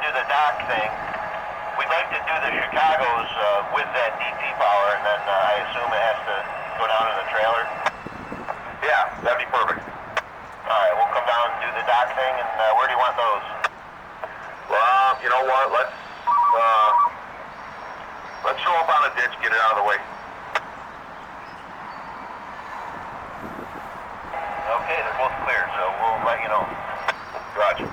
do the dock thing. We'd like to do the Chicago's with that DT power, and then I assume it has to go down in the trailer? Yeah, that'd be perfect. Alright, we'll come down and do the dock thing, and where do you want those? Well, you know what, let's show up on a ditch, get it out of the way. Okay, they're both clear, so we'll let you know. Roger.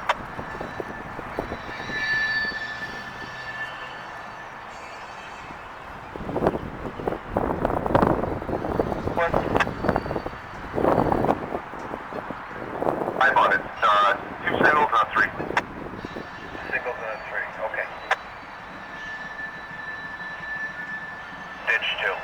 I bought it. 2 singles and a 3. Singles and a 3, okay. Ditch 2.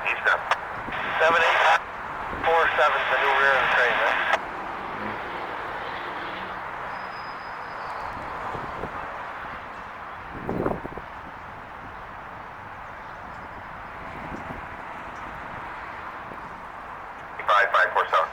Eastern. 7847 is the new rear of the train, man. Five 547.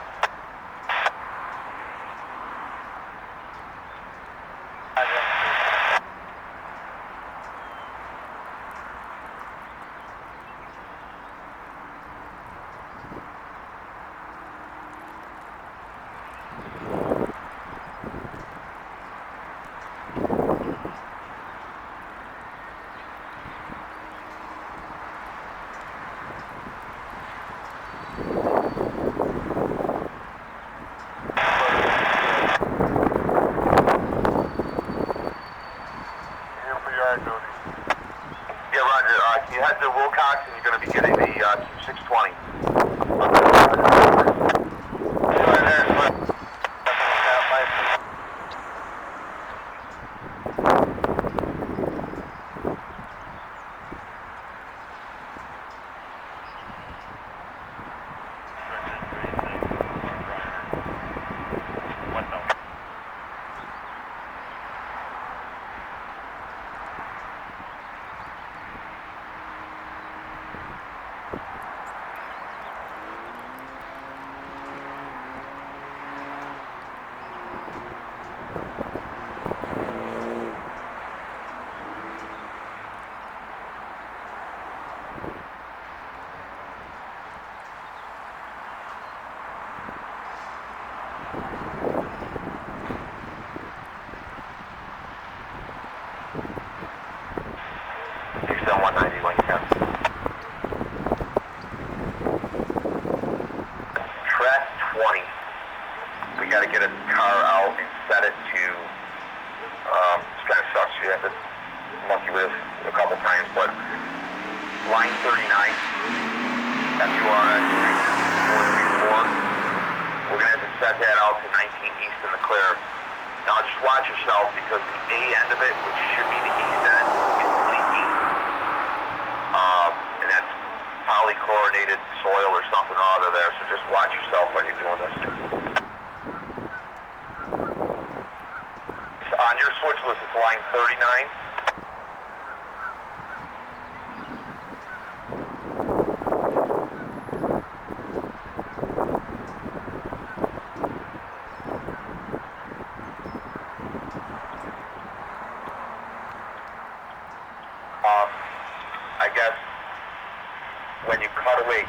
Yeah, Roger. You head to Wilcox and you're going to be getting the 620. Houston 190 when you can. Track 20. We got to get a car out and set it to, this kind of sucks, you have to monkey with it a couple times, but line 39, FURS 434. We're going to have to set that out to 19 east in the clear. Now just watch yourself because the A end of it, which should be the east end, is leaking. And that's polychlorinated soil or something or other there, so just watch yourself when you're doing this. So on your switch list, it's line 39. I guess when you cut away